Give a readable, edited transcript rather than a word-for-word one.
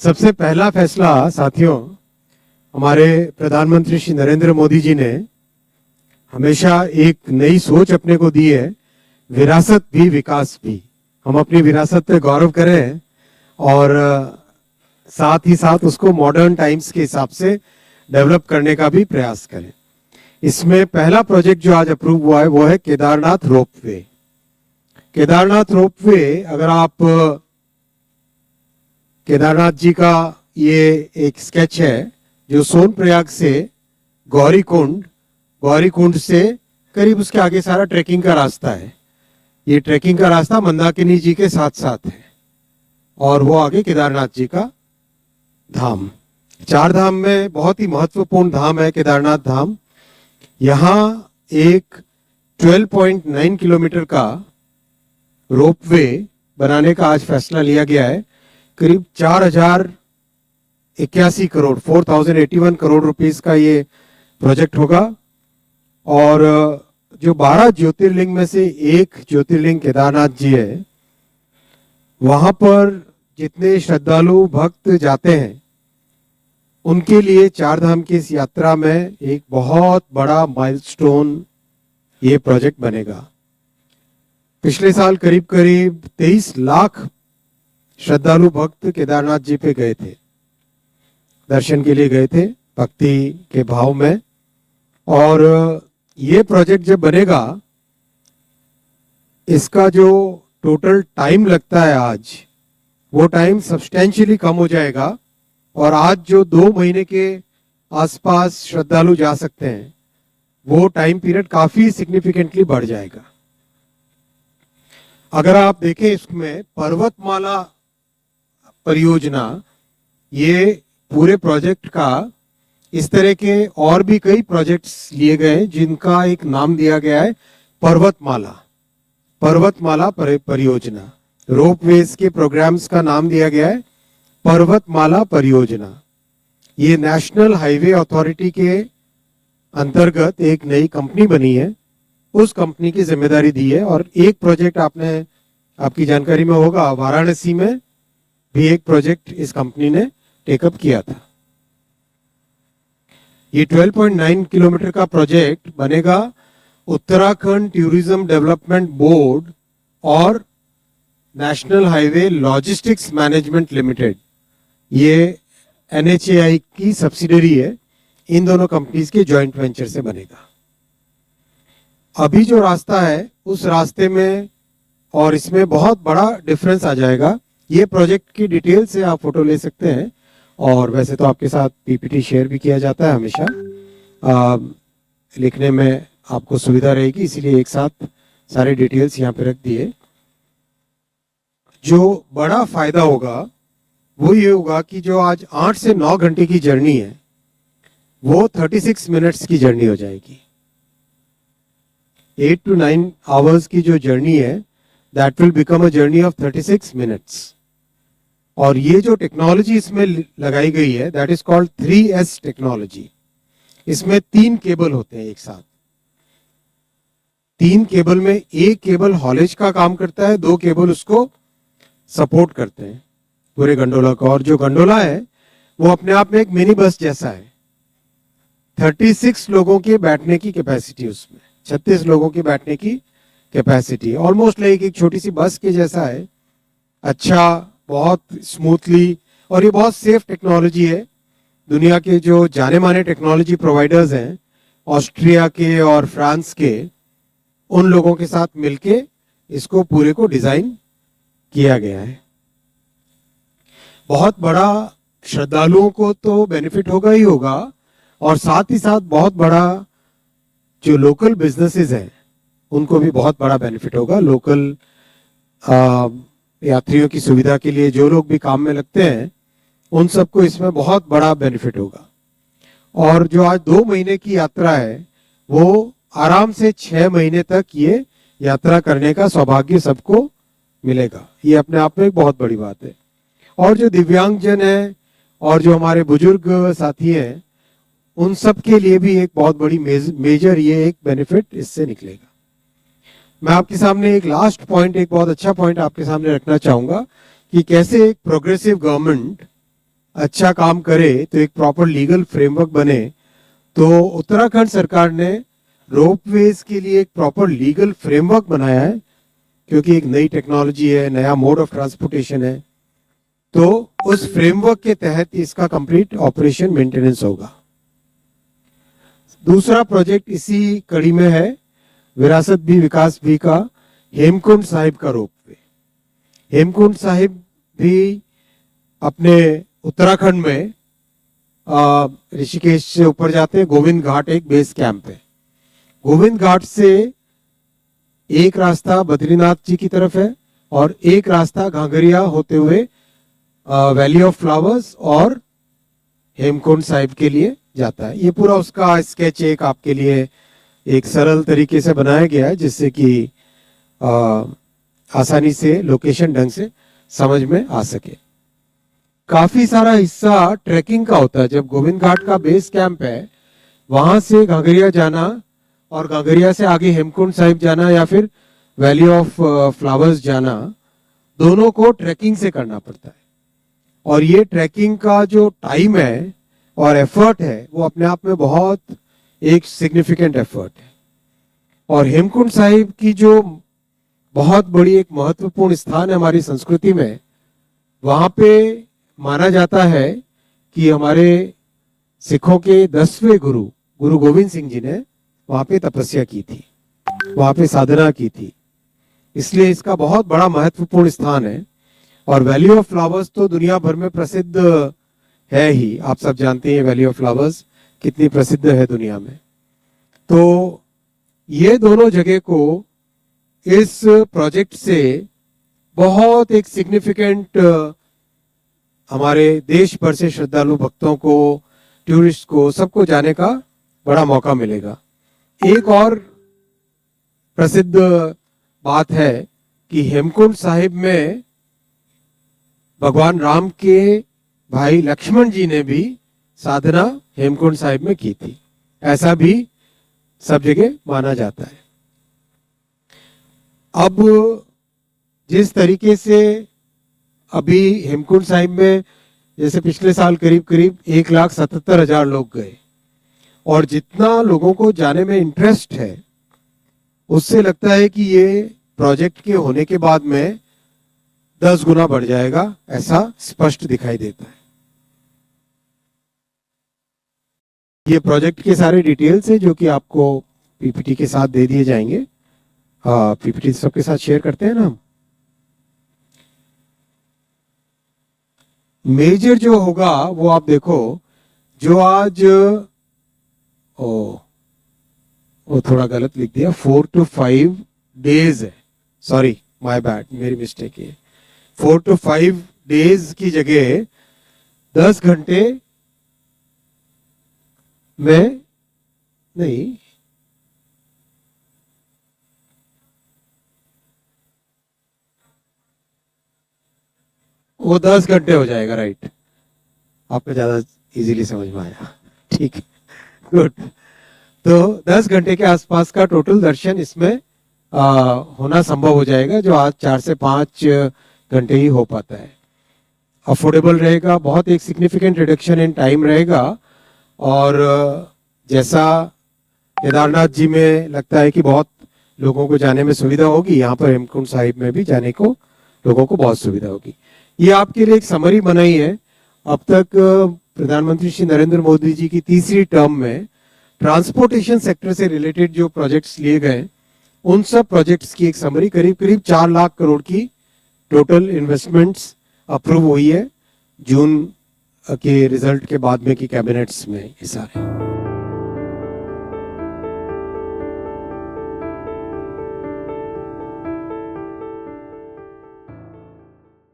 सबसे पहला फैसला साथियों, हमारे प्रधानमंत्री श्री नरेंद्र मोदी जी ने हमेशा एक नई सोच अपने को दी है, विरासत भी विकास भी। हम अपनी विरासत पे गौरव करें और साथ ही साथ उसको मॉडर्न टाइम्स के हिसाब से डेवलप करने का भी प्रयास करें। इसमें पहला प्रोजेक्ट जो आज अप्रूव हुआ है वो है केदारनाथ रोपवे। केदारनाथ रोपवे, अगर आप केदारनाथ जी का ये एक स्केच है जो सोनप्रयाग से गौरीकुंड से करीब उसके आगे सारा ट्रैकिंग का रास्ता है। ये ट्रैकिंग का रास्ता मंदाकिनी जी के साथ साथ है और वो आगे केदारनाथ जी का धाम। चार धाम में बहुत ही महत्वपूर्ण धाम है केदारनाथ धाम। यहाँ एक 12.9 किलोमीटर का रोपवे बनाने का आज फैसला लिया गया है। करीब 4081 करोड़ 4081 करोड़ रुपीस का ये प्रोजेक्ट होगा और जो 12 ज्योतिर्लिंग में से एक ज्योतिर्लिंग केदारनाथ जी है, वहां पर जितने श्रद्धालु भक्त जाते हैं उनके लिए चार धाम की इस यात्रा में एक बहुत बड़ा माइलस्टोन ये प्रोजेक्ट बनेगा। पिछले साल करीब 23 लाख श्रद्धालु भक्त केदारनाथ जी पे गए थे, दर्शन के लिए गए थे भक्ति के भाव में। और ये प्रोजेक्ट जब बनेगा, इसका जो टोटल टाइम लगता है आज, वो टाइम सब्सटेंशियली कम हो जाएगा और आज जो 2 महीने के आसपास श्रद्धालु जा सकते हैं वो टाइम पीरियड काफी सिग्निफिकेंटली बढ़ जाएगा। अगर आप देखें इसमें पर्वतमाला परियोजना, ये पूरे प्रोजेक्ट का, इस तरह के और भी कई प्रोजेक्ट्स लिए गए जिनका एक नाम दिया गया है पर्वतमाला परियोजना। रोपवेज के प्रोग्राम्स का नाम दिया गया है पर्वतमाला परियोजना। ये नेशनल हाईवे अथॉरिटी के अंतर्गत एक नई कंपनी बनी है, उस कंपनी की जिम्मेदारी दी है। और एक प्रोजेक्ट आपकी जानकारी में होगा, वाराणसी में भी एक प्रोजेक्ट इस कंपनी ने टेकअप किया था। ये 12.9 किलोमीटर का प्रोजेक्ट बनेगा उत्तराखंड टूरिज्म डेवलपमेंट बोर्ड और national highway logistics management limited, ये NHAI की सब्सिडरी है, इन दोनों कंपनीज के जॉइंट वेंचर से बनेगा। अभी जो रास्ता है उस रास्ते में और इसमें बहुत बड़ा डिफरेंस आ जाएगा। ये प्रोजेक्ट की डिटेल से आप फोटो ले सकते हैं और वैसे तो आपके साथ PPT शेयर भी किया जाता है हमेशा, लिखने में आपको सुविधा रहेगी, इसीलिए एक साथ सारे डिटेल्स यहाँ पे रख दिए। जो बड़ा फायदा होगा वो ये होगा कि जो आज 8 से 9 घंटे की जर्नी है वो 36 मिनट्स की जर्नी हो जाएगी। 8 to 9 आवर्स की जो जर्नी है, that will become a journey of 36 minutes. और ये जो टेक्नोलॉजी इसमें लगाई गई है, that is called 3S technology. इसमें 3 केबल होते हैं एक साथ। 3 केबल में एक केबल हॉलेज का काम करता है, 2 केबल उसको सपोर्ट करते हैं पूरे गंडोला का। और जो गंडोला है वो अपने आप में एक मिनी बस जैसा है। 36 लोगों के बैठने की कैपेसिटी, उसमें 36 लोगों की बैठने की कैपेसिटी, ऑलमोस्ट लाइक एक छोटी सी बस के जैसा है। अच्छा, बहुत स्मूथली, और ये बहुत सेफ टेक्नोलॉजी है। दुनिया के जो जाने माने टेक्नोलॉजी प्रोवाइडर्स हैं, ऑस्ट्रिया के और फ्रांस के, उन लोगों के साथ मिलके इसको पूरे को डिजाइन किया गया है। बहुत बड़ा श्रद्धालुओं को तो बेनिफिट होगा ही होगा और साथ ही साथ बहुत बड़ा जो लोकल बिजनेसेस हैं उनको भी बहुत बड़ा बेनिफिट होगा। लोकल यात्रियों की सुविधा के लिए जो लोग भी काम में लगते हैं उन सबको इसमें बहुत बड़ा बेनिफिट होगा। और जो आज 2 महीने की यात्रा है वो आराम से 6 महीने तक ये यात्रा करने का सौभाग्य सबको मिलेगा। ये अपने आप में एक बहुत बड़ी बात है। और जो दिव्यांगजन है और जो हमारे बुजुर्ग साथी हैं, उन सब के लिए भी एक बहुत बड़ी मेजर ये एक बेनिफिट इससे निकलेगा। मैं आपके सामने एक लास्ट पॉइंट, एक बहुत अच्छा पॉइंट आपके सामने रखना चाहूंगा कि कैसे एक प्रोग्रेसिव गवर्नमेंट अच्छा काम करे तो एक प्रॉपर लीगल फ्रेमवर्क बने, तो उत्तराखंड सरकार ने रोपवेज के लिए एक प्रॉपर लीगल फ्रेमवर्क बनाया है, क्योंकि एक नई टेक्नोलॉजी है, नया मोड ऑफ ट्रांसपोर्टेशन है। तो उस फ्रेमवर्क के तहत इसका कंप्लीट ऑपरेशन मेंटेनेंस होगा। दूसरा प्रोजेक्ट इसी कड़ी में है, विरासत भी विकास भी का हेमकुंड साहिब का रोपवे। हेमकुंड साहिब भी अपने उत्तराखंड में ऋषिकेश से ऊपर जाते हैं, गोविंद घाट एक बेस कैंप है। गोविंद घाट से एक रास्ता बद्रीनाथ जी की तरफ है और एक रास्ता घाघरिया होते हुए वैली ऑफ फ्लावर्स और हेमकुंड साहिब के लिए जाता है। ये पूरा उसका स्केच एक आपके लिए एक सरल तरीके से बनाया गया है, जिससे कि आसानी से लोकेशन ढंग से समझ में आ सके। काफी सारा हिस्सा ट्रैकिंग का होता है। जब गोविंद घाट का बेस कैंप है, वहां से घाघरिया जाना और घाघरिया से आगे हेमकुंड साहिब जाना या फिर वैली ऑफ फ्लावर्स जाना, दोनों को ट्रैकिंग से करना पड़ता है। और ये ट्रैकिंग का जो टाइम है और एफर्ट है, वो अपने आप में बहुत एक सिग्निफिकेंट एफर्ट है। और हेमकुंड साहिब की जो बहुत बड़ी एक महत्वपूर्ण स्थान है हमारी संस्कृति में, वहां पे माना जाता है कि हमारे सिखों के 10वें गुरु गुरु गोविंद सिंह जी ने वहां पे तपस्या की थी, वहां पे साधना की थी, इसलिए इसका बहुत बड़ा महत्वपूर्ण स्थान है। और वैली ऑफ फ्लावर्स तो दुनिया भर में प्रसिद्ध है ही, आप सब जानते हैं वैली ऑफ फ्लावर्स कितनी प्रसिद्ध है दुनिया में। तो ये दोनों जगह को इस प्रोजेक्ट से बहुत एक सिग्निफिकेंट हमारे देश भर से श्रद्धालु भक्तों को, टूरिस्ट को, सबको जाने का बड़ा मौका मिलेगा। एक और प्रसिद्ध बात है कि हेमकुंड साहिब में भगवान राम के भाई लक्ष्मण जी ने भी साधना हेमकुंड साहिब में की थी, ऐसा भी सब जगह माना जाता है। अब जिस तरीके से अभी हेमकुंड साहिब में, जैसे पिछले साल करीब करीब 1,77,000 लोग गए, और जितना लोगों को जाने में इंटरेस्ट है, उससे लगता है कि ये प्रोजेक्ट के होने के बाद में 10 गुना बढ़ जाएगा, ऐसा स्पष्ट दिखाई देता है। ये प्रोजेक्ट के सारे डिटेल्स है जो कि आपको पीपीटी के साथ दे दिए जाएंगे। पीपीटी सबके साथ शेयर करते हैं ना हम। मेजर जो होगा वो आप देखो, जो आज वो थोड़ा गलत लिख दिया, 4 to 5 डेज है, सॉरी माय बैड, मेरी मिस्टेक है। 4 to 5 डेज की जगह 10 घंटे में नहीं, वो 10 घंटे हो जाएगा, राइट। आपको ज्यादा इजीली समझ में आया, ठीक है, गुड। तो 10 घंटे के आसपास का टोटल दर्शन इसमें होना संभव हो जाएगा, जो आज 4 से 5 घंटे ही हो पाता है। अफोर्डेबल रहेगा, बहुत एक सिग्निफिकेंट रिडक्शन इन टाइम रहेगा। और जैसा केदारनाथ जी में लगता है कि बहुत लोगों को जाने में सुविधा होगी, यहाँ पर हेमकुंड साहिब में भी जाने को लोगों को बहुत सुविधा होगी। ये आपके लिए एक समरी बनाई है। अब तक प्रधानमंत्री श्री नरेंद्र मोदी जी की तीसरी टर्म में ट्रांसपोर्टेशन सेक्टर से रिलेटेड जो प्रोजेक्ट्स लिए गए, उन सब प्रोजेक्ट्स की एक समरी, करीब करीब 4 लाख करोड़ की टोटल इन्वेस्टमेंट्स अप्रूव हुई है जून के रिजल्ट के बाद में की कैबिनेट्स में, ये सारे।